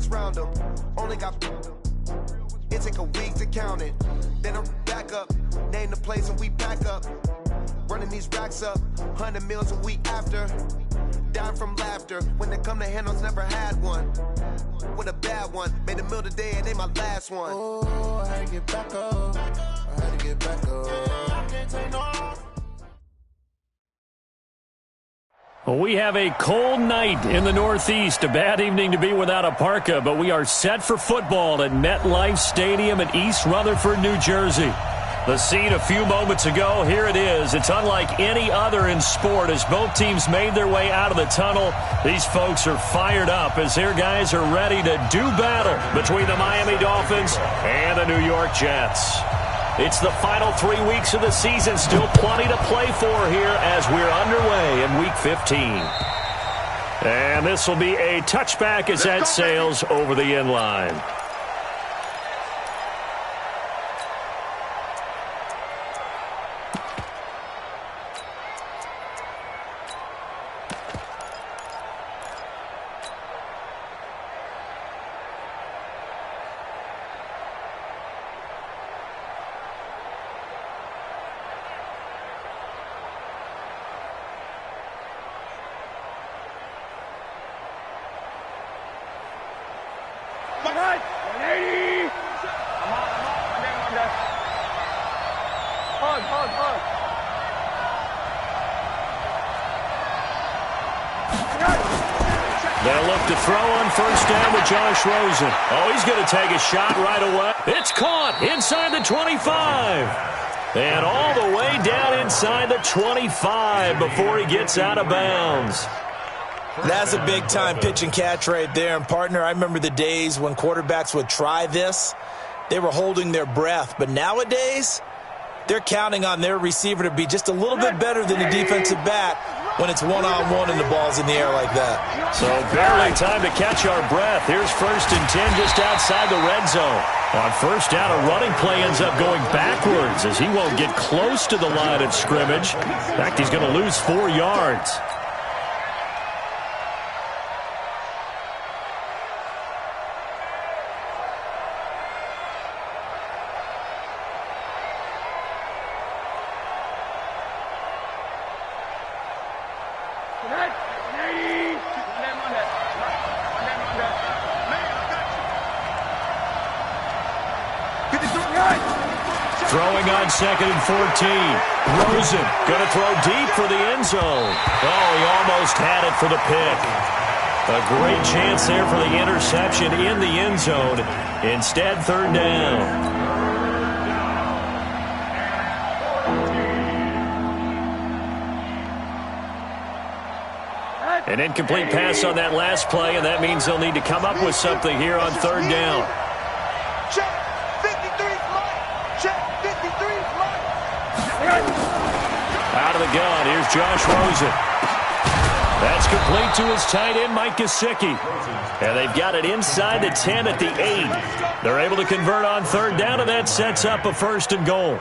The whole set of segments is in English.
was round them. Only got it take a week to count it. Then I'm back up, name the place and we pack up. Running these racks up, 100 meals a week after. Dying from laughter, when they come to handles, never had one. With a bad one, made a meal today and they my last one. Oh, I had to get back up, I had to get back up. I can't take no. Well, we have a cold night in the Northeast. A bad evening to be without a parka, but we are set for football at MetLife Stadium in East Rutherford, New Jersey. The scene a few moments ago, here it is. It's unlike any other in sport as both teams made their way out of the tunnel. These folks are fired up as their guys are ready to do battle between the Miami Dolphins and the New York Jets. It's the final 3 weeks of the season. Still plenty to play for here as we're underway in Week 15. And this will be a touchback as that sails over the end line. They'll look to throw on first down with Josh Rosen. Oh, he's going to take a shot right away. It's caught inside the 25. And all the way down inside the 25 before he gets out of bounds. That's a big-time pitch and catch right there. And, partner, I remember the days when quarterbacks would try this. They were holding their breath. But nowadays, they're counting on their receiver to be just a little bit better than the defensive back when it's one-on-one and the ball's in the air like that. So barely time to catch our breath. Here's 1st and 10 just outside the red zone. On first down, a running play ends up going backwards as he won't get close to the line of scrimmage. In fact, he's going to lose 4 yards. Throwing on 2nd and 14. Rosen going to throw deep for the end zone. Oh, he almost had it for the pick. A great chance there for the interception in the end zone. Instead, 3rd down. An incomplete pass on that last play, and that means they'll need to come up with something here on 3rd down. Out of the gun, here's Josh Rosen. That's complete to his tight end, Mike Gesicki. And they've got it inside the 10 at the 8. They're able to convert on 3rd down, and that sets up a 1st and goal.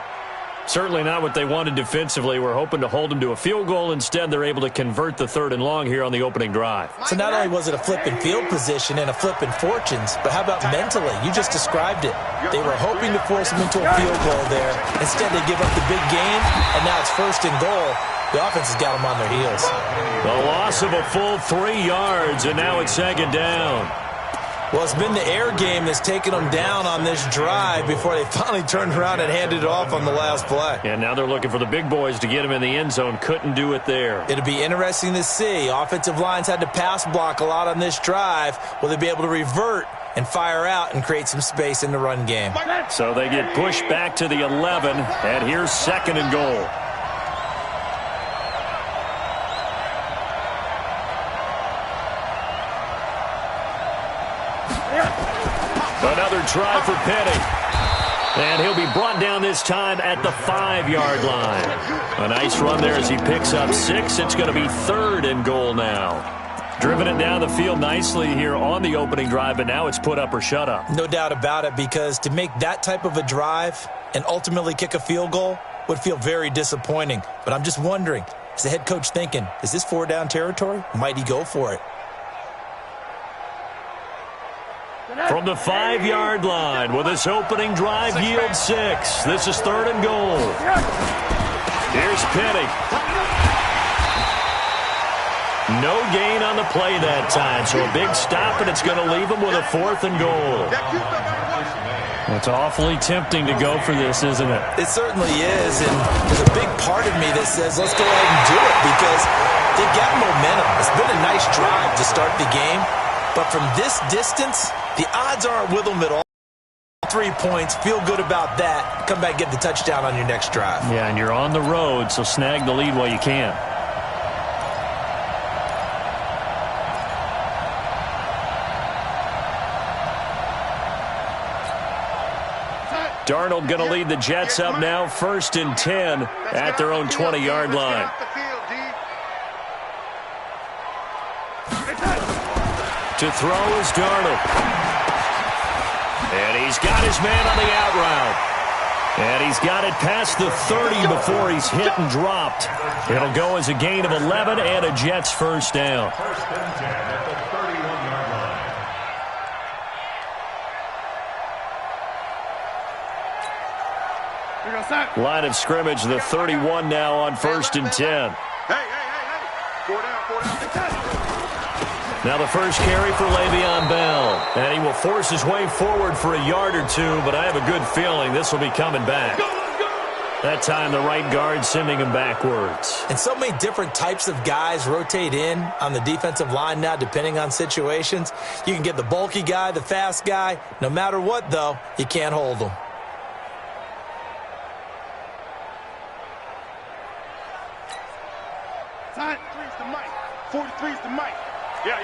Certainly not what they wanted defensively. We're hoping to hold them to a field goal. Instead, they're able to convert the 3rd and long here on the opening drive. So not only was it a flipping field position and a flipping fortunes, but how about mentally? You just described it. They were hoping to force them into a field goal there. Instead, they give up the big gain, and now it's 1st and goal. The offense has got them on their heels. The loss of a full 3 yards, and now it's 2nd down. Well, it's been the air game that's taken them down on this drive before they finally turned around and handed it off on the last play. And now they're looking for the big boys to get them in the end zone. Couldn't do it there. It'll be interesting to see. Offensive lines had to pass block a lot on this drive. Will they be able to revert and fire out and create some space in the run game? So they get pushed back to the 11, and here's 2nd and goal. Another try for Penny. And he'll be brought down this time at the 5-yard line. A nice run there as he picks up 6. It's going to be 3rd and goal now. Driven it down the field nicely here on the opening drive, but now it's put up or shut up. No doubt about it, because to make that type of a drive and ultimately kick a field goal would feel very disappointing. But I'm just wondering, is the head coach thinking, is this 4-down territory? Might he go for it? From the 5-yard line with this opening drive yield 6. This is 3rd and goal. Here's Penny. No gain on the play that time, so a big stop, and it's going to leave him with a 4th and goal. It's awfully tempting to go for this, isn't it? It certainly is, and there's a big part of me that says let's go ahead and do it because they've got momentum. It's been a nice drive to start the game, but from this distance, the odds aren't with them at all. 3 points, feel good about that. Come back and get the touchdown on your next drive. Yeah, and you're on the road, so snag the lead while you can. Darnold going to lead the Jets up now, 1st and 10 at their own 20-yard line. To throw is Darnold. And he's got his man on the out route. And he's got it past the 30 before he's hit and dropped. It'll go as a gain of 11 and a Jets first down. Line of scrimmage, the 31 now on 1st and 10. Now the first carry for Le'Veon Bell. And he will force his way forward for a yard or two, but I have a good feeling this will be coming back. That time the right guard sending him backwards. And so many different types of guys rotate in on the defensive line now depending on situations. You can get the bulky guy, the fast guy. No matter what, though, you can't hold them. Time. 3's the mic. 43's the mic. Yeah.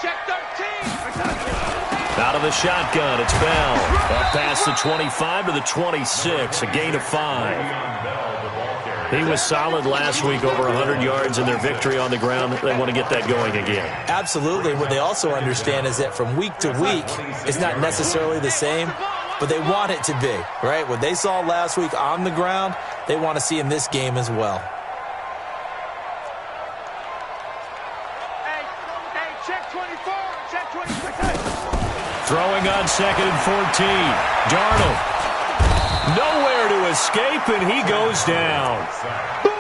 Check 13. Out of the shotgun, it's Bell. Up past the 25 to the 26, a gain of 5. He was solid last week, over 100 yards in their victory on the ground. They want to get that going again. Absolutely. What they also understand is that from week to week, it's not necessarily the same, but they want it to be, right? What they saw last week on the ground, they want to see in this game as well. Hey, check 24, check 26. Throwing on 2nd and 14. Darnold. Nowhere to escape, and he goes down.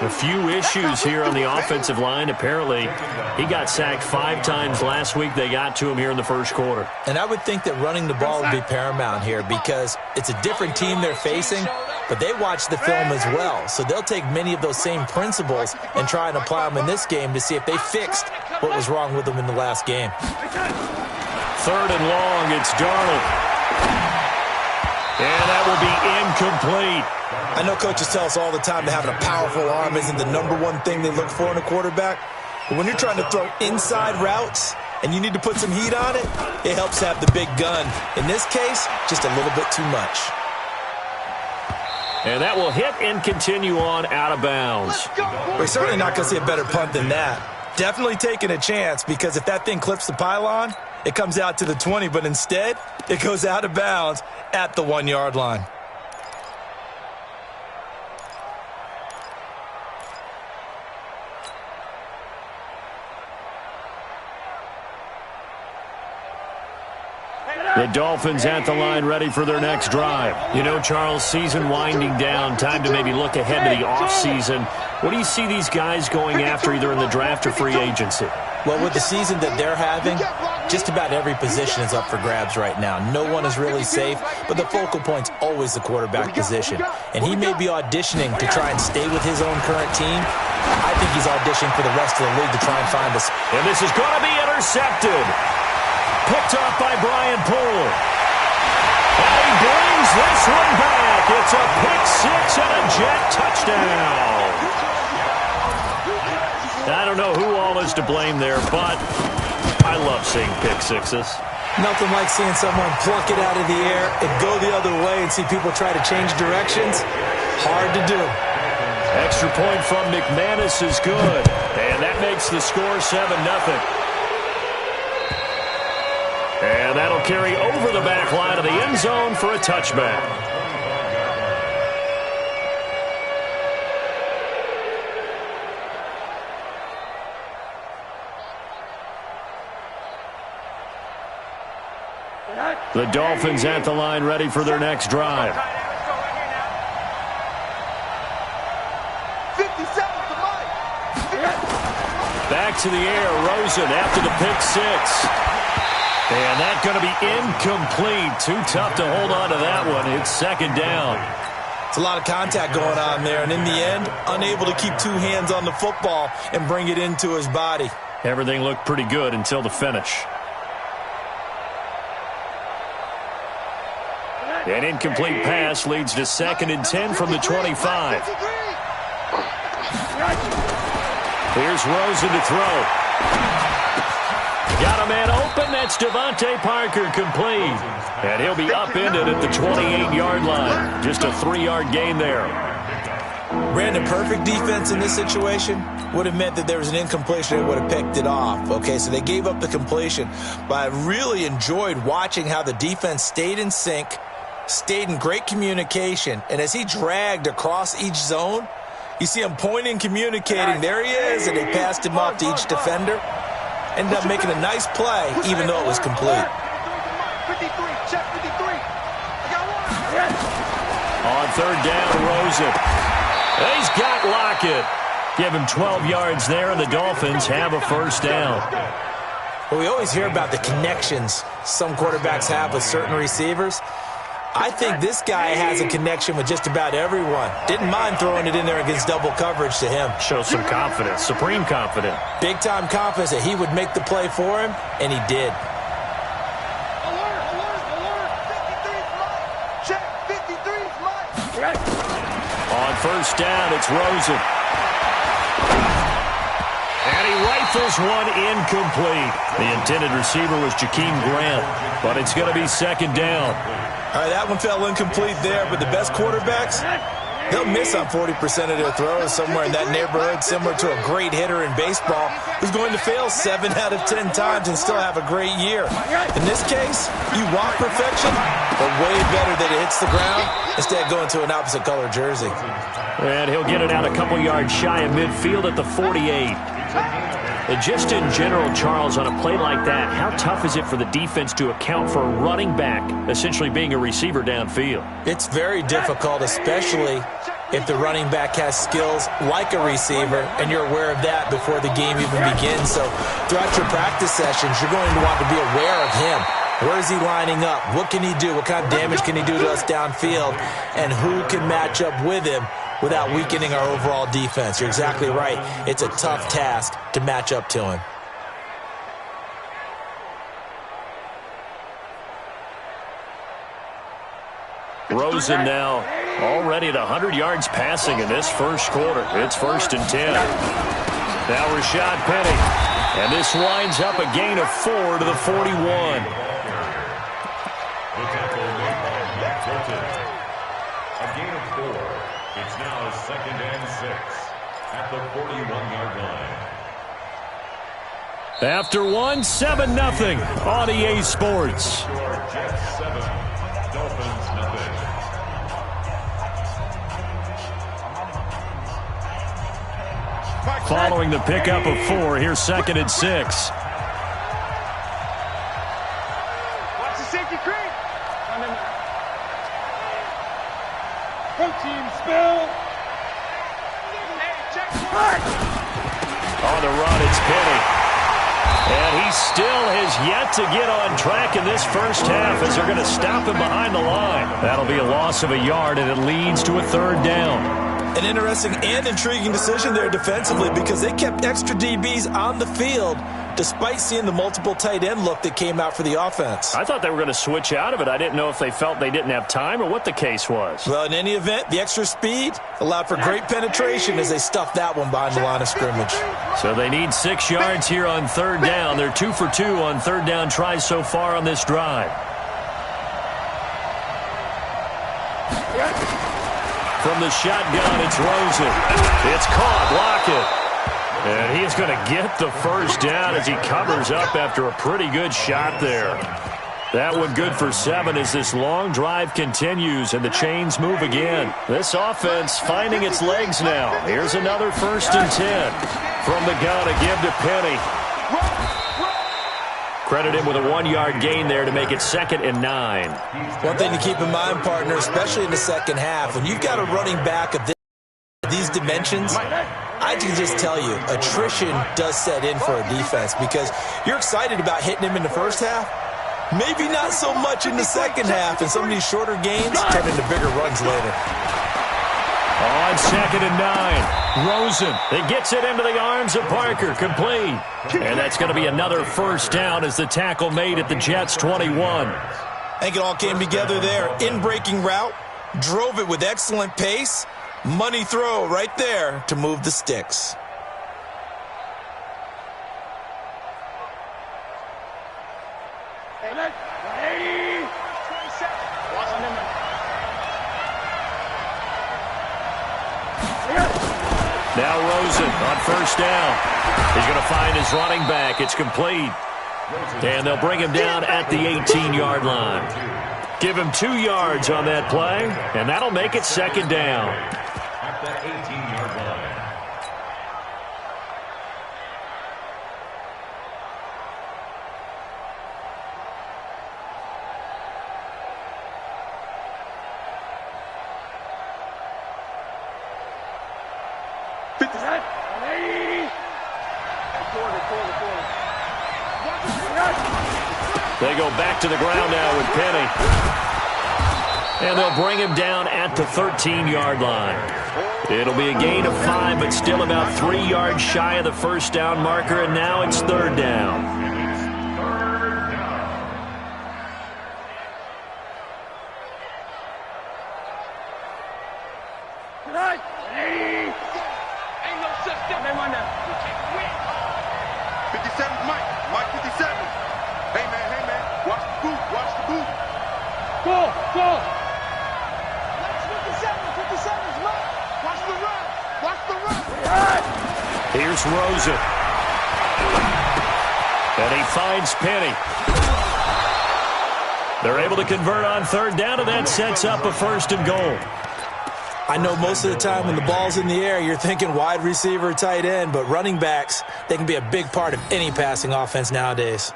A few issues here on the offensive line. Apparently, he got sacked 5 times last week. They got to him here in the first quarter. And I would think that running the ball would be paramount here because it's a different team they're facing, but they watch the film as well. So they'll take many of those same principles and try and apply them in this game to see if they fixed what was wrong with them in the last game. 3rd and long, it's Darnold. And that will be incomplete. I know coaches tell us all the time that having a powerful arm isn't the #1 thing they look for in a quarterback. But when you're trying to throw inside routes and you need to put some heat on it, it helps to have the big gun. In this case, just a little bit too much. And that will hit and continue on out of bounds. We're certainly not going to see a better punt than that. Definitely taking a chance because if that thing clips the pylon, it comes out to the 20, but instead, it goes out of bounds at the 1-yard line. The Dolphins at the line ready for their next drive. You know, Charles, season winding down, time to maybe look ahead to the offseason. What do you see these guys going after either in the draft or free agency? Well, with the season that they're having, just about every position is up for grabs right now. No one is really safe, but the focal point's always the quarterback position. And he may be auditioning to try and stay with his own current team. I think he's auditioning for the rest of the league to try and find us. And this is going to be intercepted. Picked off by Brian Poole. And he brings this one back. It's a pick 6 and a Jet touchdown. I don't know who all is to blame there, but I love seeing pick 6s. Nothing like seeing someone pluck it out of the air and go the other way and see people try to change directions. Hard to do. Extra point from McManus is good. And that makes the score 7-0. And that'll carry over the back line of the end zone for a touchback. The Dolphins at the line, ready for their next drive. 57 to Mike. Back to the air, Rosen after the pick six. And that's going to be incomplete. Too tough to hold on to that one. It's second down. It's a lot of contact going on there, and in the end, unable to keep two hands on the football and bring it into his body. Everything looked pretty good until the finish. An incomplete pass leads to 2nd and 10 from the 25. Here's Rosen to throw. Got a man open. That's Devontae Parker, complete. And he'll be upended at the 28-yard line. Just a 3-yard gain there. Brandon, perfect defense in this situation would have meant that there was an incompletion and would have picked it off. Okay, so they gave up the completion. But I really enjoyed watching how the defense stayed in sync, stayed in great communication, and as he dragged across each zone, you see him pointing, communicating. There he is, and they passed him off to each defender. Ended up making a nice play, even though it was complete. 53, check 53. I got one. On third down, Rosen. He's got Lockett. Give him 12 yards there, and the Dolphins have a first down. Well, we always hear about the connections some quarterbacks have with certain receivers. I think this guy has a connection with just about everyone. Didn't mind throwing it in there against double coverage to him. Shows some confidence, supreme confidence. Big-time confidence that he would make the play for him, and he did. Alert, alert, alert. 53's Mike. Check 53's Mike. On first down, it's Rosen. And he rifles one incomplete. The intended receiver was Jakeem Grant, but it's going to be second down. All right, that one fell incomplete there, but the best quarterbacks, they'll miss on 40% of their throws, somewhere in that neighborhood, similar to a great hitter in baseball who's going to fail 7 out of 10 times and still have a great year. In this case, you want perfection, but way better that it hits the ground instead of going to an opposite color jersey. And he'll get it out a couple yards shy of midfield at the 48. And just in general, Charles, on a play like that, how tough is it for the defense to account for a running back essentially being a receiver downfield? It's very difficult, especially if the running back has skills like a receiver, and you're aware of that before the game even begins. So throughout your practice sessions, you're going to want to be aware of him. Where is he lining up? What can he do? What kind of damage can he do to us downfield? And who can match up with him without weakening our overall defense? You're exactly right. It's a tough task to match up to him. Rosen now already at 100 yards passing in this first quarter. It's 1st and 10. Now Rashad Penny. And this winds up a gain of 4 to the 41. The tackle made by Madden20. A gain of 4. It's now 2nd and 6 at the 41-yard line. After 7-0 on EA Sports. Jets 7, Dolphins nothing. Following the pickup of 4, here's 2nd and 6. Watch the safety creep. Protein spill. Hey, check. On the run, it's Penny. And he still has yet to get on track in this first half as they're going to stop him behind the line. That'll be a loss of a yard, and it leads to a 3rd down. An interesting and intriguing decision there defensively because they kept extra DBs on the field despite seeing the multiple tight end look that came out for the offense. I thought they were going to switch out of it. I didn't know if they felt they didn't have time or what the case was. Well, in any event, the extra speed allowed for great penetration as they stuffed that one behind the line of scrimmage. So they need 6 yards here on 3rd down. They're 2 for 2 on 3rd down tries so far on this drive. From the shotgun, it's Rosen. It's caught. Lockett. And he is going to get the first down as he covers up after a pretty good shot there. That one good for 7 as this long drive continues and the chains move again. This offense finding its legs now. Here's another 1st and 10. From the gun, a give to Penny. credit him with a 1-yard gain there to make it 2nd and 9. One thing to keep in mind, partner, especially in the second half, when you've got a running back of these dimensions, I can just tell you, attrition does set in for a defense because you're excited about hitting him in the first half. Maybe not so much in the second half, and some of these shorter gains turn into bigger runs later. On 2nd and 9, Rosen. He gets it into the arms of Parker, complete. And that's going to be another first down as the tackle made at the Jets' 21. I think it all came together there. In-breaking route, drove it with excellent pace. Money throw right there to move the sticks. Now Rosen on first down. He's going to find his running back. It's complete. And they'll bring him down at the 18-yard line. Give him 2 yards on that play, and that'll make it 2nd down. At the 18-yard line. They go back to the ground now with Penny. And they'll bring him down at the 13-yard line. It'll be a gain of 5, but still about 3 yards shy of the first down marker, and now it's 3rd down. Here's Rosen. And he finds Penny. They're able to convert on 3rd down, and that sets up a 1st and goal. I know most of the time when the ball's in the air, you're thinking wide receiver, tight end, but running backs, they can be a big part of any passing offense nowadays.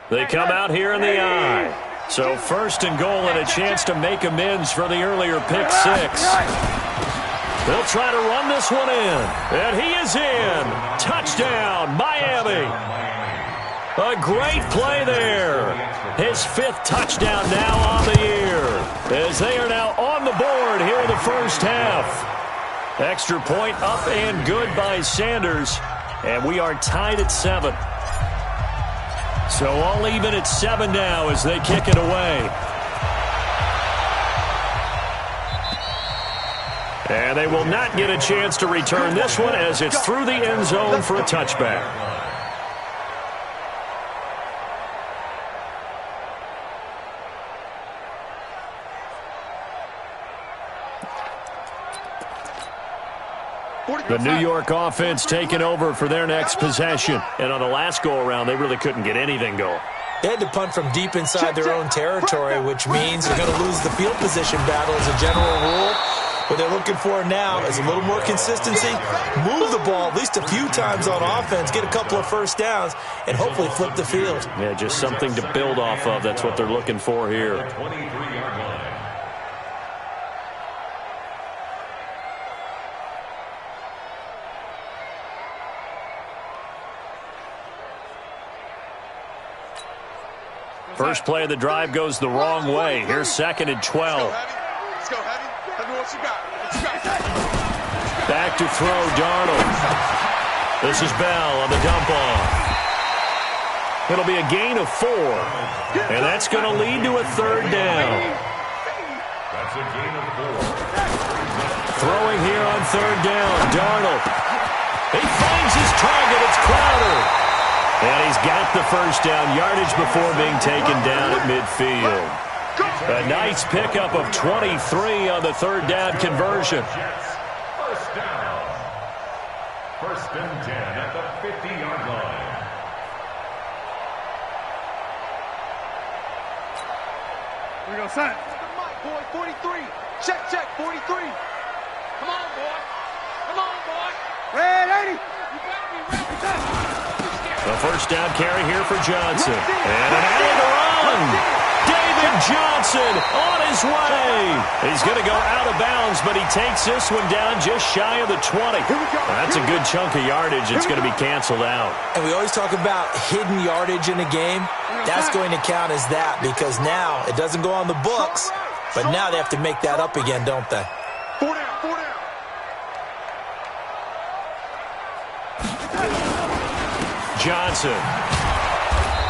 They come out here in the eye. So 1st and goal and a chance to make amends for the earlier pick 6. They'll try to run this one in. And he is in. Touchdown, Miami. A great play there. His 5th touchdown now on the year. As they are now on the board here in the first half. Extra point up and good by Sanders. And we are tied at 7. So all even at 7 now as they kick it away. And they will not get a chance to return this one as it's through the end zone for a touchback. The New York offense taking over for their next possession. And on the last go-around, they really couldn't get anything going. They had to punt from deep inside their own territory, which means they're going to lose the field position battle as a general rule. What they're looking for now is a little more consistency, move the ball at least a few times on offense, get a couple of first downs, and hopefully flip the field. Yeah, just something to build off of. That's what they're looking for here. 23-yard line. First play of the drive goes the wrong way. Here's 2nd and 12. Let's go, Heavy. Tell me what you got. Back to throw, Darnold. This is Bell on the dump off. It'll be a gain of 4. And that's going to lead to a 3rd down. That's a gain of 4. Throwing here on 3rd down, Darnold. He finds his target. It's Crowder. And he's got the first down yardage before being taken down at midfield. A nice pickup of 23 on the 3rd down conversion. First down. 1st and 10 at the 50-yard line. We're going to sign. Boy, 43. Check, 43. Come on, boy. Come on, boy. Red 80. You better be ready. first down carry here for Johnson. And an alley to run. David Johnson on his way. He's going to go out of bounds, but he takes this one down just shy of the 20. That's a good chunk of yardage. It's going to be canceled out. And we always talk about hidden yardage in a game. That's going to count as that because now it doesn't go on the books, but now they have to make that up again, don't they? 4 down, 4 down. Johnson.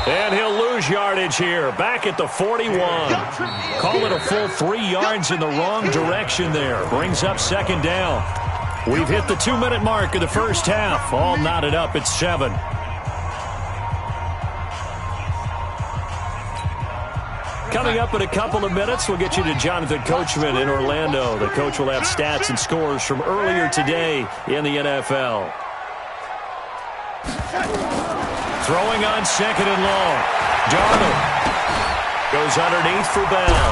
And he'll lose yardage here. Back at the 41. Call it a full 3 yards in the wrong direction there. Brings up second down. We've hit the 2-minute mark of the first half. All knotted up at 7. Coming up in a couple of minutes, we'll get you to Jonathan Coachman in Orlando. The coach will have stats and scores from earlier today in the NFL. Throwing on second and long. Darnold goes underneath for Bell.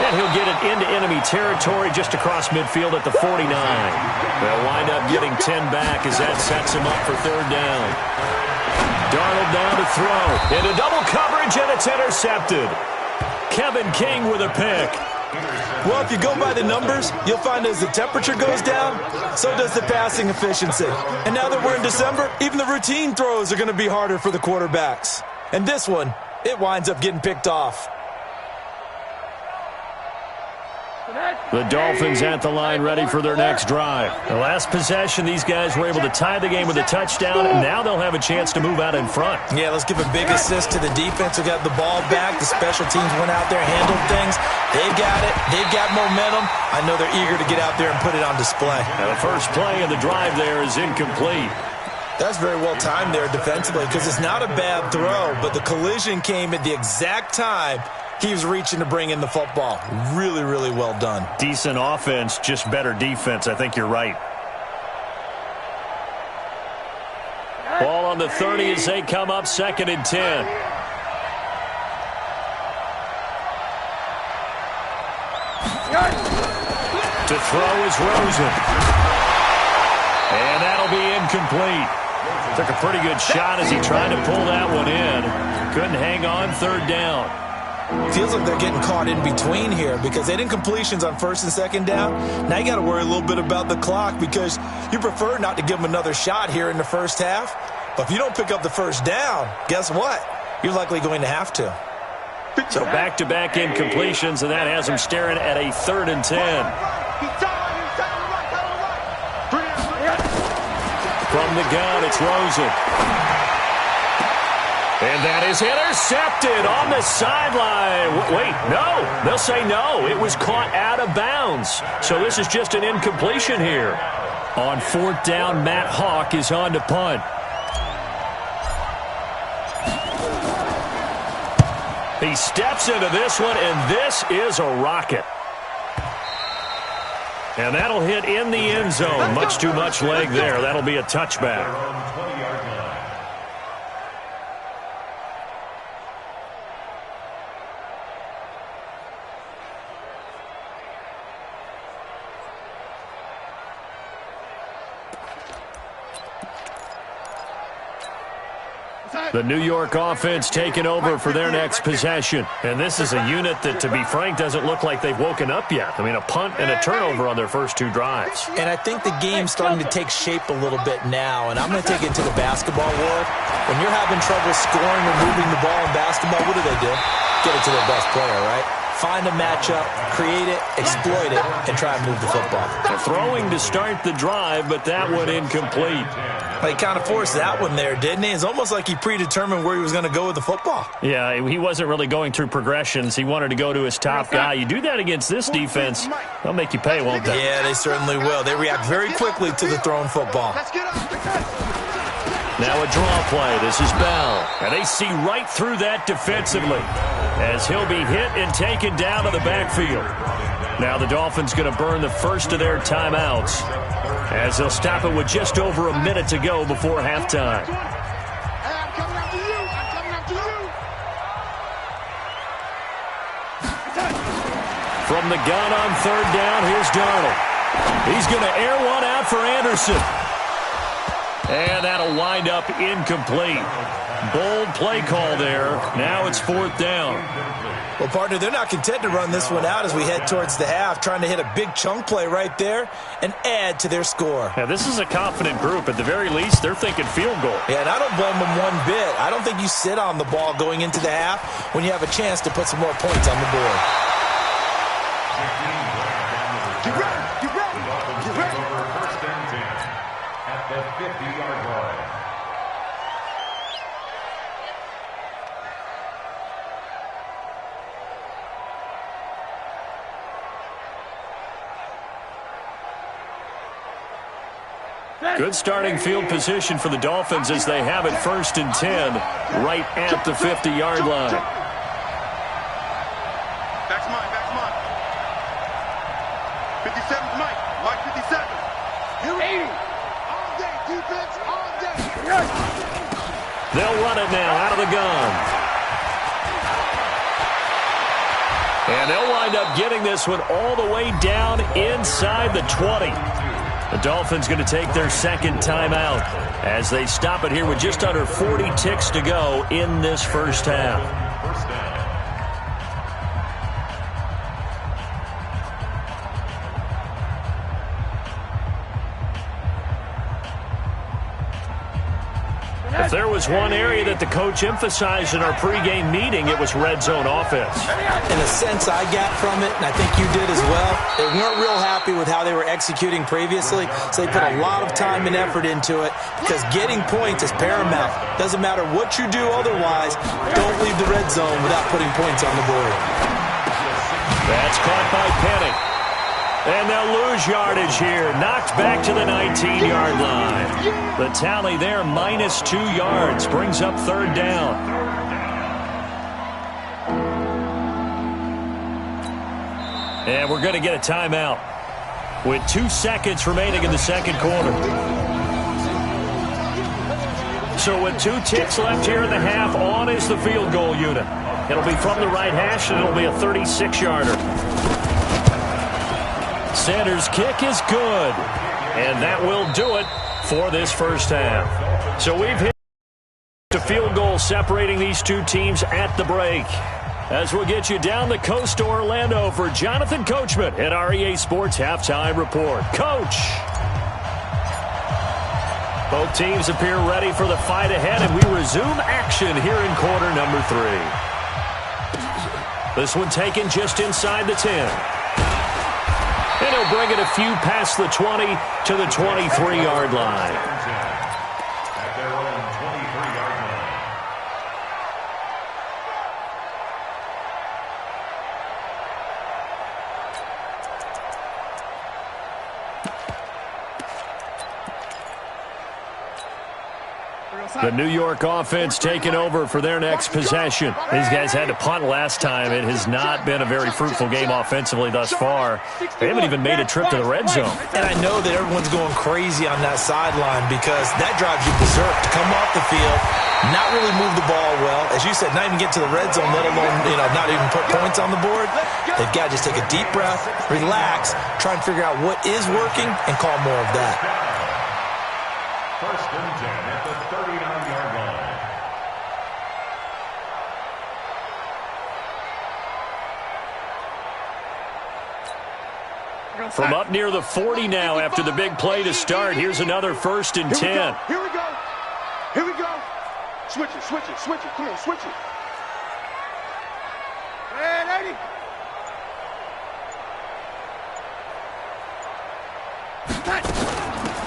And he'll get it into enemy territory just across midfield at the 49. They'll wind up getting 10 back as that sets him up for third down. Darnold down to throw. Into double coverage, and it's intercepted. Kevin King with a pick. Well, if you go by the numbers, you'll find as the temperature goes down, so does the passing efficiency. And now that we're in December, even the routine throws are going to be harder for the quarterbacks. And this one, it winds up getting picked off. The Dolphins at the line ready for their next drive. The last possession, these guys were able to tie the game with a touchdown, and now they'll have a chance to move out in front. Yeah, let's give a big assist to the defense who got the ball back. The special teams went out there, handled things. They've got it. They've got momentum. I know they're eager to get out there and put it on display. Now the first play of the drive there is incomplete. That's very well timed there defensively because it's not a bad throw, but the collision came at the exact time he was reaching to bring in the football. Really, really well done. Decent offense, just better defense. I think you're right. Ball on the 30 as they come up 2nd and 10. To throw is Rosen. And that'll be incomplete. Took a pretty good shot as he tried to pull that one in. Couldn't hang on, third down. Feels like they're getting caught in between here because they didn't completions on 1st and 2nd down. Now you got to worry a little bit about the clock because you prefer not to give them another shot here in the first half. But if you don't pick up the first down, guess what? You're likely going to have to. So back-to-back incompletions, and that has them staring at a 3rd and 10. From the gun, it's Rosen. And that is intercepted on the sideline. Wait, no. They'll say no. It was caught out of bounds. So this is just an incompletion here. On 4th down, Matt Hawk is on to punt. He steps into this one, and this is a rocket. And that'll hit in the end zone. Much too much leg there. That'll be a touchback. The New York offense taking over for their next possession. And this is a unit that, to be frank, doesn't look like they've woken up yet. I mean, a punt and a turnover on their first 2 drives. And I think the game's starting to take shape a little bit now. And I'm going to take it to the basketball world. When you're having trouble scoring or moving the ball in basketball, what do? Get it to their best player, right? Find a matchup, create it, exploit it, and try and move the football. Throwing to start the drive, but that one incomplete. He kind of forced that one there, didn't he? It's almost like he predetermined where he was going to go with the football. Yeah, he wasn't really going through progressions. He wanted to go to his top guy. You do that against this defense, they'll make you pay, won't they? Yeah, they certainly will. They react very quickly to the thrown football. Now a draw play. This is Bell. And they see right through that defensively as he'll be hit and taken down to the backfield. Now the Dolphins going to burn the first of their timeouts as they'll stop it with just over a minute to go before halftime. From the gun on 3rd down, here's Darnold. He's going to air one out for Anderson. And that'll that'll wind up incomplete. Bold play call there. Now it's 4th down. Well, partner, they're not content to run this one out as we head towards the half, trying to hit a big chunk play right there and add to their score. Yeah, this is a confident group. At the very least, they're thinking field goal. Yeah, and I don't blame them one bit. I don't think you sit on the ball going into the half when you have a chance to put some more points on the board. Get ready, get ready, get ready. First and 10 at the 50-yard line. Good starting field position for the Dolphins as they have it 1st and 10 right at the 50-yard line. Back's mine, back's mine. 57's Mike, Mike 57. 80. All day, defense, all day. They'll run it now out of the gun. And they'll wind up getting this one all the way down inside the 20. The Dolphins going to take their second timeout as they stop it here with just under 40 ticks to go in this first half. If there was one area that the coach emphasized in our pregame meeting, it was red zone offense. In a sense, I got from it, and I think you did as well, they weren't real happy with how they were executing previously, so they put a lot of time and effort into it because getting points is paramount. Doesn't matter what you do otherwise, don't leave the red zone without putting points on the board. That's caught by Penny. And they'll lose yardage here. Knocked back to the 19-yard line. The tally there, -2 yards. Brings up 3rd down. And we're going to get a timeout with 2 seconds remaining in the second quarter. So with 2 ticks left here in the half, on is the field goal unit. It'll be from the right hash, and it'll be a 36-yarder. Sanders' kick is good, and that will do it for this first half. So we've hit a field goal separating these two teams at the break. As we'll get you down the coast to Orlando for Jonathan Coachman at our EA Sports Halftime Report. Coach! Both teams appear ready for the fight ahead, and we resume action here in quarter number 3. This one taken just inside the 10. And he'll bring it a few past the 20 to the 23-yard line. At their own 23-yard line. The New York offense taking over for their next possession. These guys had to punt last time. It has not been a very fruitful game offensively thus far. They haven't even made a trip to the red zone. And I know that everyone's going crazy on that sideline because that drives you berserk to come off the field, not really move the ball well. As you said, not even get to the red zone, let alone, not even put points on the board. They've got to just take a deep breath, relax, try and figure out what is working, and call more of that. First and 10 at the 39-yard line. From up near the 40 now after the big play to start. Here's another 1st and 10. Here we go. Here we go. Switch it, switch it, switch it. Come on, switch it. And 80.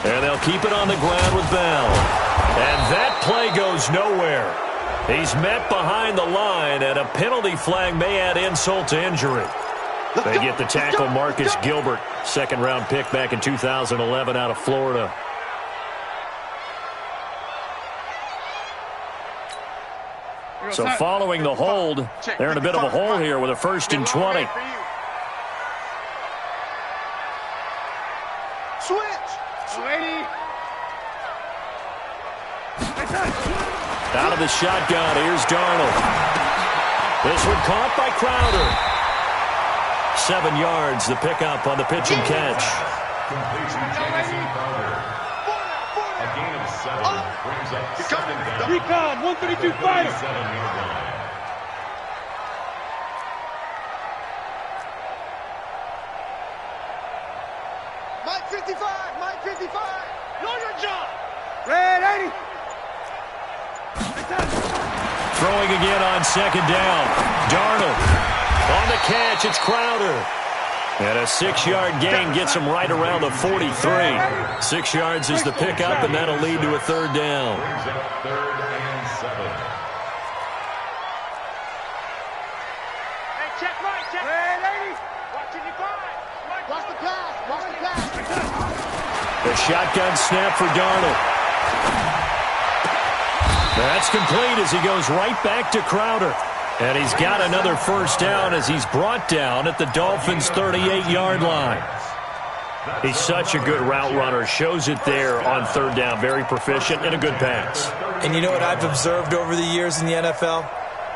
And they'll keep it on the ground with Bell. And that play goes nowhere. He's met behind the line, and a penalty flag may add insult to injury. They get the tackle, Marcus Gilbert, second-round pick back in 2011 out of Florida. So following the hold, they're in a bit of a hole here with a 1st and 20. Out of the shotgun, here's Darnold. This one caught by Crowder. 7 yards, the pickup on the pitch and catch. Completion, Jamison Crowder. A gain of 7 brings up second down. Recon, 132 fighter. 7-yard line. Mike 55, Mike 55. Know your job. Red 80. Throwing again on second down. Darnold on the catch. It's Crowder. And a 6-yard gain gets him right around the 43. 6 yards is the pickup, and that'll lead to a third down. Brings up 3rd and 7. Hey, check right, check. Red 80. Watch 55. Watch the pass, watch the pass. The shotgun snap for Darnold. That's complete as he goes right back to Crowder. And he's got another first down as he's brought down at the Dolphins' 38-yard line. He's such a good route runner. Shows it there on third down. Very proficient and a good pass. And you know what I've observed over the years in the NFL?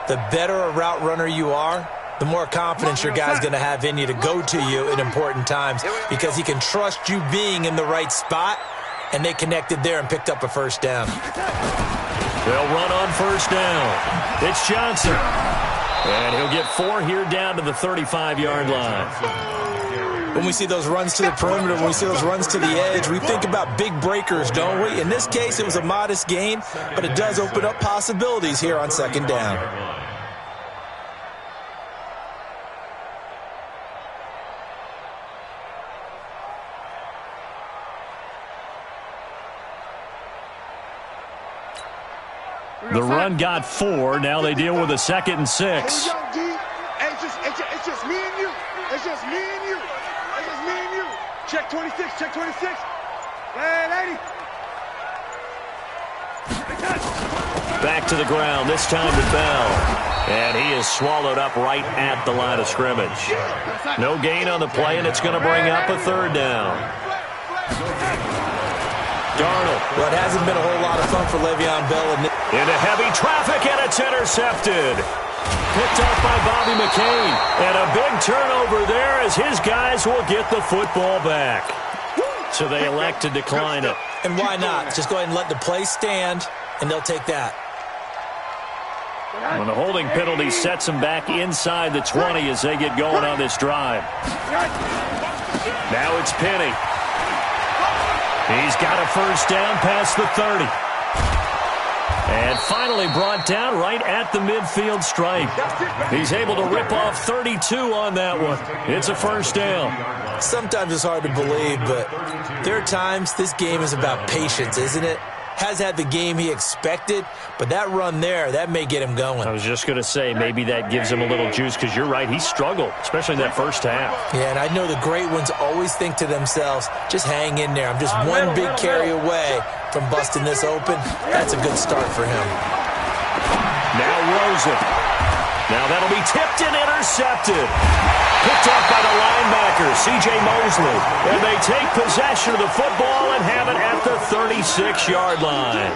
The better a route runner you are, the more confidence your guy's going to have in you to go to you in important times because he can trust you being in the right spot, and they connected there and picked up a first down. They'll run on first down. It's Johnson. And he'll get 4 here down to the 35-yard line. When we see those runs to the perimeter, when we see those runs to the edge, we think about big breakers, don't we? In this case, it was a modest gain, but it does open up possibilities here on second down. The run got 4. Now they deal with a 2nd and 6. Hey, it's just me and you. It's just me and you. It's just me and you. Check 26, check 26. Red 80. Back to the ground, this time to Bell. And he is swallowed up right at the line of scrimmage. No gain on the play, and it's going to bring up a third down. Darnold. Well, it hasn't been a whole lot of fun for Le'Veon Bell. Into heavy traffic, and it's intercepted. Picked up by Bobby McCain. And a big turnover there as his guys will get the football back. So they elect to decline it. And why not? Just go ahead and let the play stand, and they'll take that. When the holding penalty sets them back inside the 20 as they get going on this drive. Now it's Penny. He's got a first down past the 30. And finally brought down right at the midfield stripe. He's able to rip off 32 on that one. It's a first down. Sometimes it's hard to believe, but there are times this game is about patience, isn't it? Has had the game he expected, but that run there, that may get him going. I was just going to say, maybe that gives him a little juice, because you're right, he struggled, especially in that first half. Yeah, and I know the great ones always think to themselves, just hang in there. I'm just one big carry away from busting this open. That's a good start for him. Now Rosen. Now that'll be tipped and intercepted. Picked up by the linebacker, C.J. Mosley. And they take possession of the football and have it at the 36-yard line.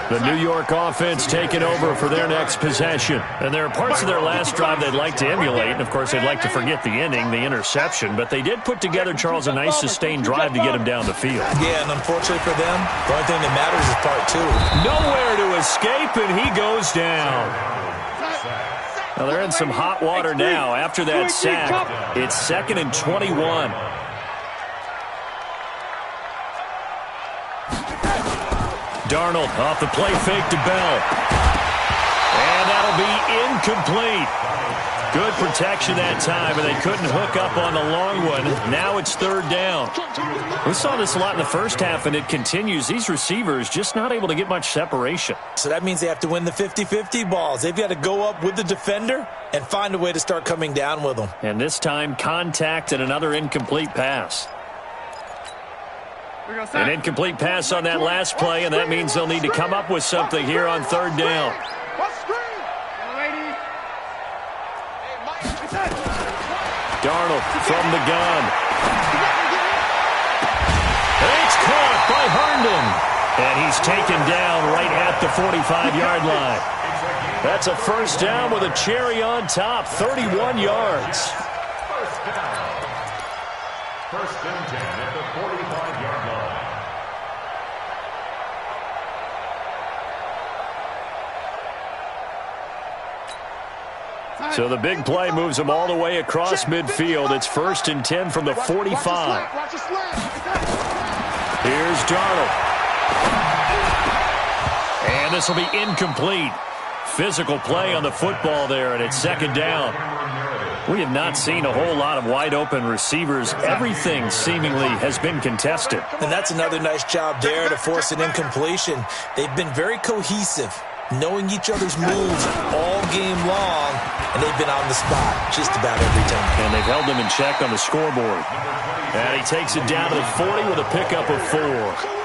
The New York offense taking over for their next possession. And there are parts of their last drive they'd like to emulate. And, of course, they'd like to forget the ending, the interception. But they did put together, Charles, a nice sustained drive to get him down the field. Yeah, and unfortunately for them, the only thing that matters is part 2. Nowhere to escape, and he goes down. Now they're in some hot water now after that sack. It's 2nd and 21. Darnold off the play fake to Bell. And that'll be incomplete. Good protection that time, and they couldn't hook up on the long one. Now it's third down. We saw this a lot in the first half, and it continues. These receivers just not able to get much separation. So that means they have to win the 50-50 balls. They've got to go up with the defender and find a way to start coming down with them. And this time, contact and another incomplete pass. An incomplete pass on that last play, and that means they'll need to come up with something here on third down. Darnold from the gun. It's caught by Herndon. And he's taken down right at the 45-yard line. That's a first down with a cherry on top, 31 yards. First down. First and 10 at the 45-yard line. So the big play moves them all the way across midfield. It's 1st and 10 from the 45. Here's Darnold. And this will be incomplete. Physical play on the football there, and it's 2nd down. We have not seen a whole lot of wide-open receivers. Everything seemingly has been contested. And that's another nice job there to force an incompletion. They've been very cohesive, knowing each other's moves all game long, and they've been on the spot just about every time. And they've held them in check on the scoreboard. And he takes it down to the 40 with a pickup of 4.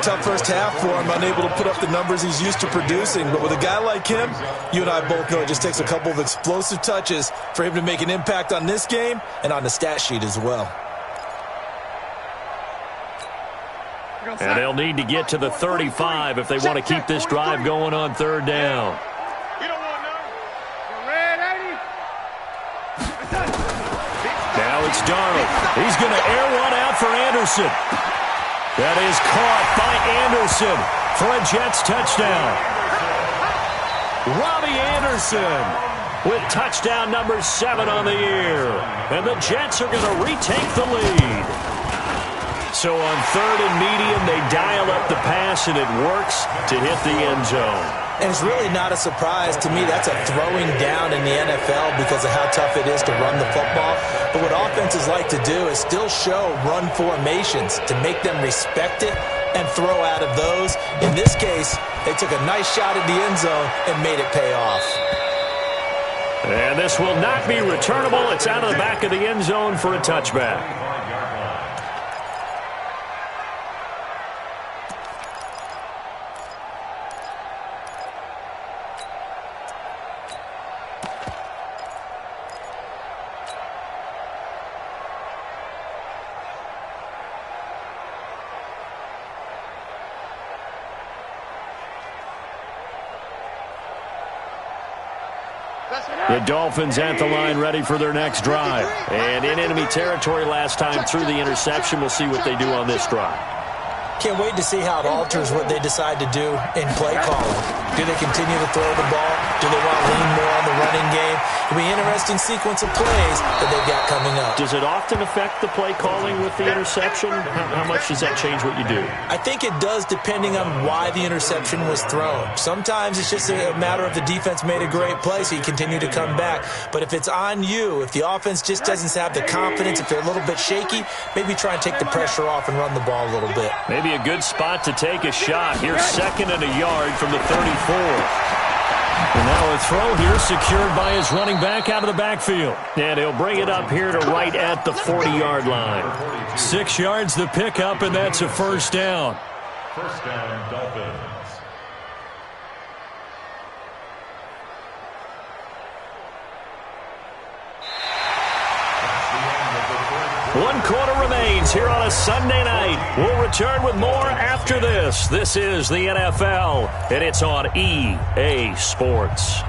Tough first half for him, unable to put up the numbers he's used to producing. But with a guy like him, you and I both know it just takes a couple of explosive touches for him to make an impact on this game and on the stat sheet as well. And they'll need to get to the 35 if they want to keep this drive going on 3rd down. Now it's Darnold. He's going to air one out for Anderson. That is caught by Anderson for a Jets touchdown. Robbie Anderson with touchdown number 7 on the year. And the Jets are going to retake the lead. So on 3rd and medium, they dial up the pass, and it works to hit the end zone. And it's really not a surprise to me. That's a throwing down in the NFL because of how tough it is to run the football. But what offenses like to do is still show run formations to make them respect it and throw out of those. In this case, they took a nice shot at the end zone and made it pay off. And this will not be returnable. It's out of the back of the end zone for a touchback. The Dolphins at the line ready for their next drive. And in enemy territory last time through the interception. We'll see what they do on this drive. Can't wait to see how it alters what they decide to do in play calling. Do they continue to throw the ball? Do they want to lean more on the running game? It'll be an interesting sequence of plays that they've got coming up. Does it often affect the play calling with the interception? How much does that change what you do? I think it does depending on why the interception was thrown. Sometimes it's just a matter of the defense made a great play, so you continue to come back. But if it's on you, if the offense just doesn't have the confidence, if they're a little bit shaky, maybe try and take the pressure off and run the ball a little bit. Maybe a good spot to take a shot. Here's 2nd and a yard from the 34. And now a throw here secured by his running back out of the backfield. And he'll bring it up here to right at the 40-yard line. 6 yards the pickup, and that's a 1st down. 1st down, Dolphins. One quarter remains here on a Sunday night. We'll return with more after this. This is the NFL, and it's on EA Sports.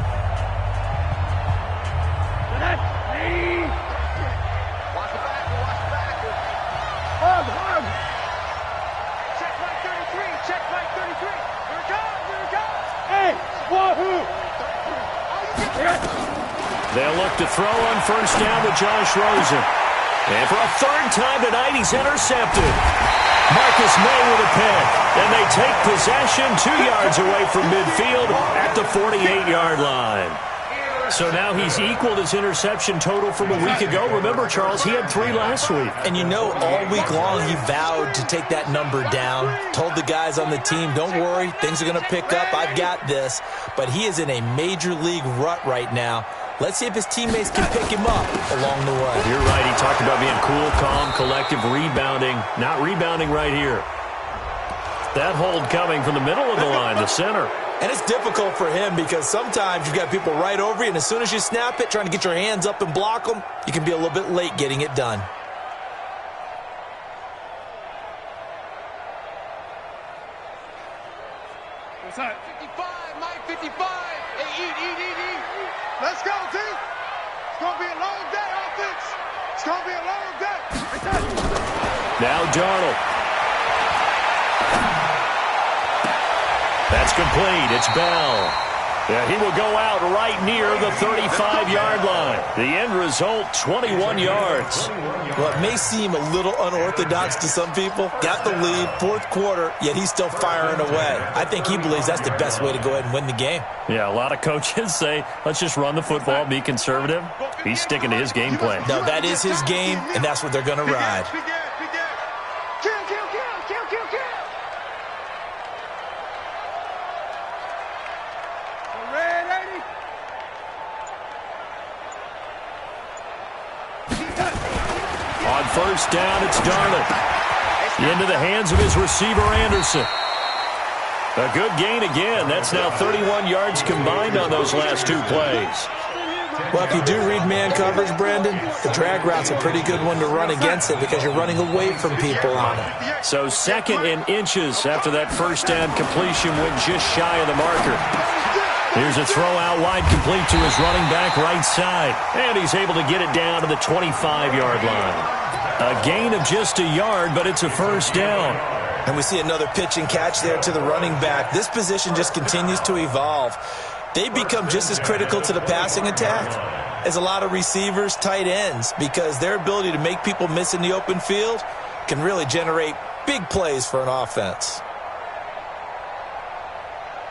They'll look to throw on 1st down with Josh Rosen. And for a 3rd time tonight, he's intercepted. Marcus May with a pick. And they take possession 2 yards away from midfield at the 48-yard line. So now he's equaled his interception total from a week ago. Remember, Charles, he had 3 last week. And you know, all week long he vowed to take that number down. Told the guys on the team, don't worry, things are going to pick up. I've got this. But he is in a major league rut right now. Let's see if his teammates can pick him up along the way. You're right. He talked about being cool, calm, collective, rebounding. Not rebounding right here. That hold coming from the middle of the line, the center. And it's difficult for him because sometimes you've got people right over you, and as soon as you snap it, trying to get your hands up and block them, you can be a little bit late getting it done. What's that? 55, Mike, 55. Hey, eat. Let's go, team. It's going to be a long day, offense. It's going to be a long day. Now Darnold. That's complete. It's Bell. Yeah, he will go out right near the 35-yard line. The end result, 21 yards. Well, it may seem a little unorthodox to some people. Got the lead, fourth quarter, yet he's still firing away. I think he believes that's the best way to go ahead and win the game. Yeah, a lot of coaches say, let's just run the football, be conservative. He's sticking to his game plan. No, that is his game, and that's what they're going to ride. On first down, it's Darnold. Into the hands of his receiver, Anderson. A good gain again. That's now 31 yards combined on those last two plays. Well, if you do read man coverage, Brandon, the drag route's a pretty good one to run against it because you're running away from people on it. So second and inches after that first down completion went just shy of the marker. Here's a throw out wide complete to his running back right side. And he's able to get it down to the 25-yard line. A gain of just a yard, but it's a first down. And we see another pitch and catch there to the running back. This position just continues to evolve. They become just as critical to the passing attack as a lot of receivers, tight ends, because their ability to make people miss in the open field can really generate big plays for an offense.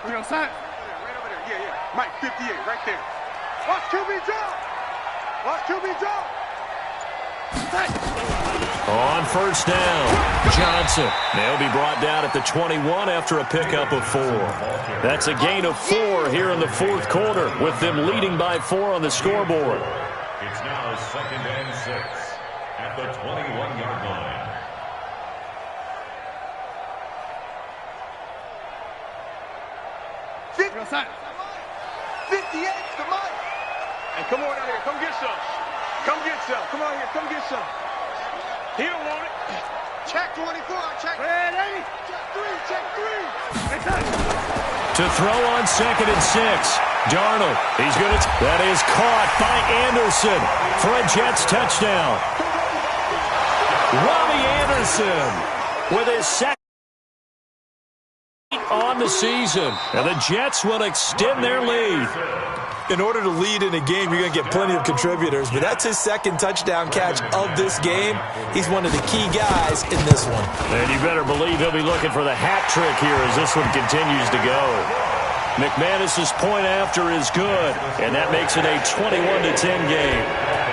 We on side? Right over there. Yeah. Mike, 58, right there. Watch QB drop. Watch QB drop. On first down, Johnson. They'll be brought down at the 21 after a pickup of 4. That's a gain of 4 here in the fourth quarter, with them leading by 4 on the scoreboard. It's now second and 6 at the 21-yard line. Outside. 58 to Mike. Hey, come on out here. Come get some. Come get some. Come on here. Come get some. He don't want it. Check 24. Check. Ready? Check 3. To throw on second and 6. Darnold. He's good. That is caught by Anderson for a Jets touchdown. Robbie Anderson with his second on the season. And the Jets will extend their lead. In order to lead in a game, you're going to get plenty of contributors, but that's his second touchdown catch of this game. He's one of the key guys in this one. And you better believe he'll be looking for the hat trick here as this one continues to go. McManus's point after is good, and that makes it a 21-10 game.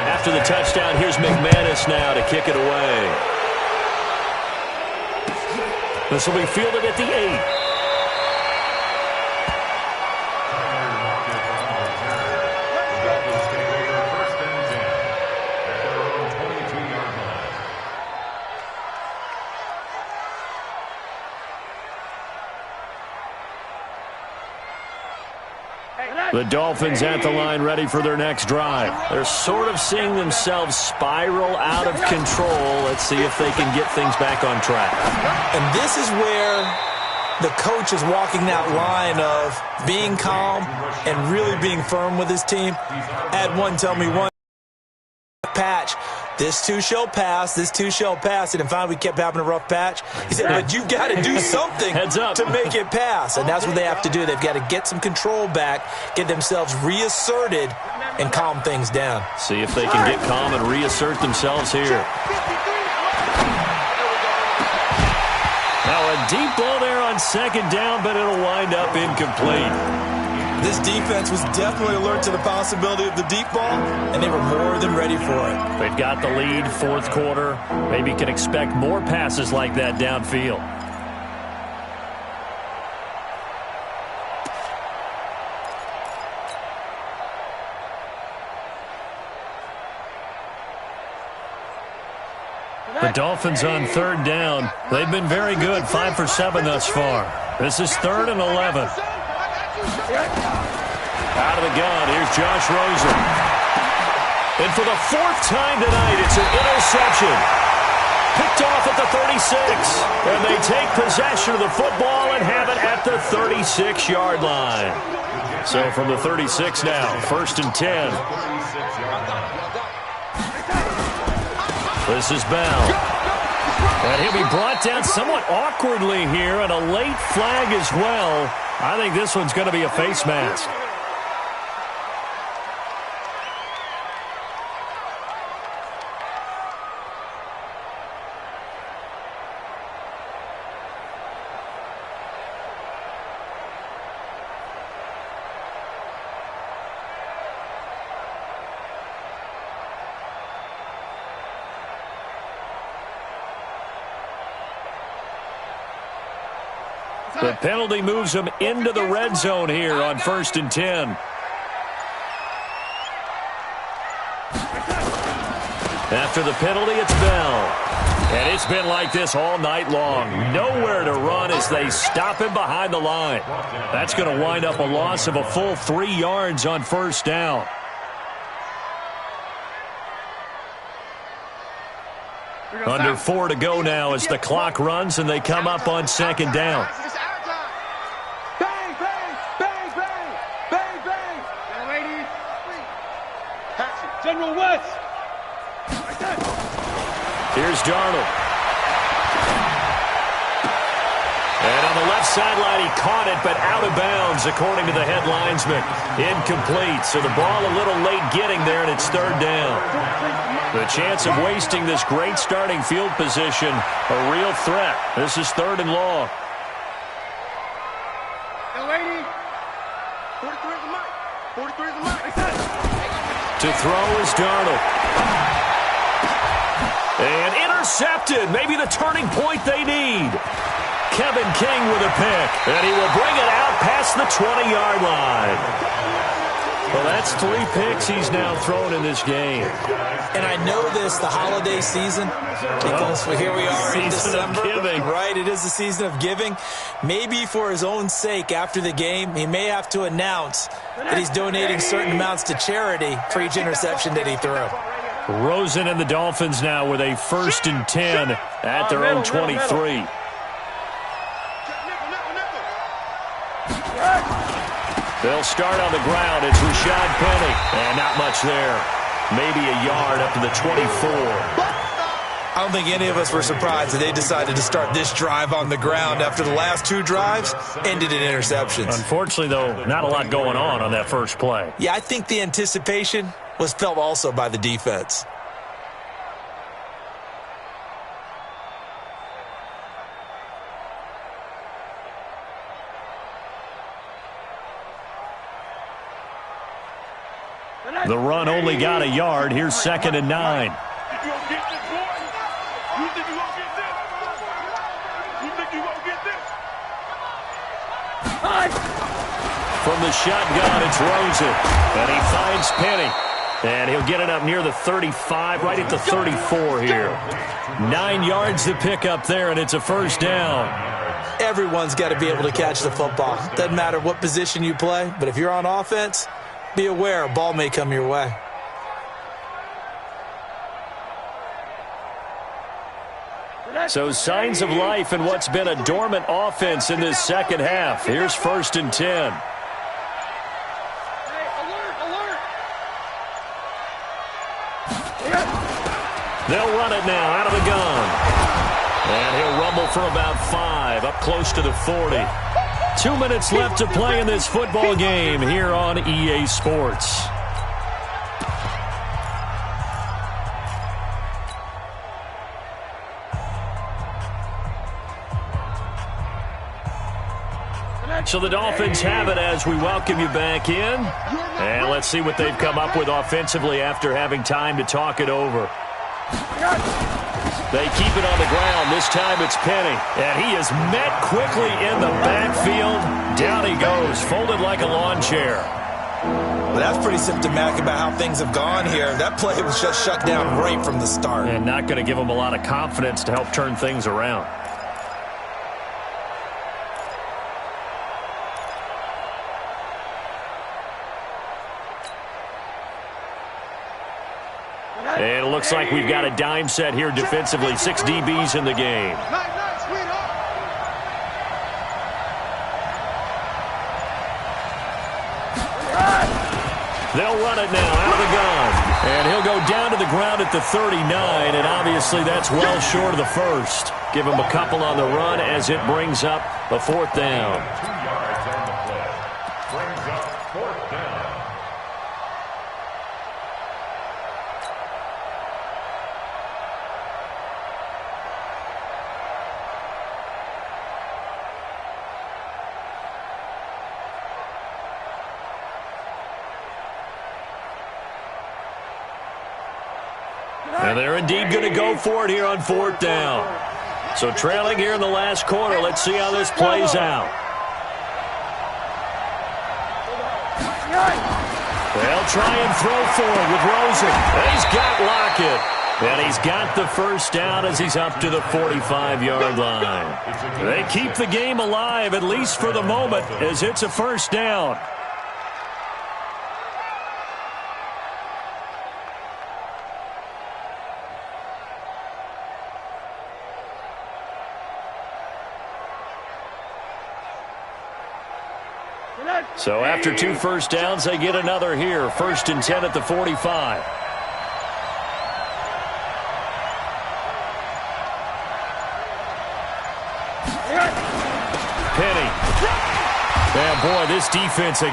After the touchdown, here's McManus now to kick it away. This will be fielded at the 8. The Dolphins at the line ready for their next drive. They're sort of seeing themselves spiral out of control. Let's see if they can get things back on track. And this is where the coach is walking that line of being calm and really being firm with his team. Add one, tell me one. Patch. This too shall pass. This too shall pass. And finally, we kept having a rough patch. He said, but you got to do something to make it pass. And that's what they have to do. They've got to get some control back, get themselves reasserted, and calm things down. See if they can get calm and reassert themselves here. Now, a deep ball there on second down, but it'll wind up incomplete. This defense was definitely alert to the possibility of the deep ball, and they were more than ready for it. They've got the lead, fourth quarter. Maybe can expect more passes like that downfield. The Dolphins on third down. They've been very good, 5 for 7 thus far. This is 3rd and 11. Out of the gun, here's Josh Rosen. And for the 4th time tonight, it's an interception. Picked off at the 36. And they take possession of the football and have it at the 36-yard line. So from the 36 now, 1st and 10. This is Bell. And he'll be brought down somewhat awkwardly here, and a late flag as well. I think this one's going to be a face mask. The penalty moves them into the red zone here on 1st and 10. After the penalty, it's Bell. And it's been like this all night long. Nowhere to run as they stop him behind the line. That's going to wind up a loss of a full 3 yards on 1st down. Under 4 to go now as the clock runs and they come up on 2nd down. Bang, bang, bang, bang, bang, bang. Now, ladies, pass it. General West. Here's Darnold. And on the left sideline, he caught it, but out of bounds, according to the head linesman. Incomplete, so the ball a little late getting there, and it's 3rd down. The chance of wasting this great starting field position, a real threat. This is 3rd and long. Now, lady, 43 is the mic. 43 is the mic. To throw is Darnold. And intercepted. Maybe the turning point they need. Kevin King with a pick. And he will bring it out past the 20-yard line. Well, that's 3 picks he's now thrown in this game. And I know this, the holiday season, because here we are in December. Right, it is the season of giving. Maybe for his own sake, after the game, he may have to announce that he's donating certain amounts to charity for each interception that he threw. Rosen and the Dolphins now with a 1st and 10 at their own 23. They'll start on the ground. It's Rashad Penny. And not much there. Maybe a yard up to the 24. I don't think any of us were surprised that they decided to start this drive on the ground after the last 2 drives ended in interceptions. Unfortunately, though, not a lot going on that first play. Yeah, I think the anticipation was felt also by the defense. The run only got a yard. Here's 2nd and 9. You gonna get this, boy? You think you gonna get this? You think you gonna get this? From the shotgun, it's Rosen. And he finds Penny. And he'll get it up near the 35, right at the 34 here. 9 yards to pick up there, and it's a 1st down. Everyone's got to be able to catch the football. Doesn't matter what position you play, but if you're on offense, be aware a ball may come your way. So signs of life in what's been a dormant offense in this second half. Here's 1st and 10. They'll run it now out of the gun. And he'll rumble for about 5, up close to the 40. 2 minutes left to play in this football game here on EA Sports. So the Dolphins have it as we welcome you back in. And let's see what they've come up with offensively after having time to talk it over. They keep it on the ground. This time it's Penny. And he is met quickly in the backfield. Down he goes, folded like a lawn chair. Well, that's pretty symptomatic about how things have gone here. That play was just shut down right from the start. And not going to give him a lot of confidence to help turn things around. And it looks like we've got a dime set here defensively. 6 DBs in the game. They'll run it now out of the gun. And he'll go down to the ground at the 39, and obviously that's well short of the first. Give him a couple on the run as it brings up a 4th down. 2 yards on the play. Brings up 4th down. And they're indeed going to go for it here on 4th down. So trailing here in the last quarter. Let's see how this plays out. They'll try and throw forward with Rosen. And he's got Lockett. And he's got the first down as he's up to the 45-yard line. They keep the game alive, at least for the moment, as it's a first down. So after 2 first downs, they get another here. 1st and 10 at the 45. Penny. Yeah, boy, this defense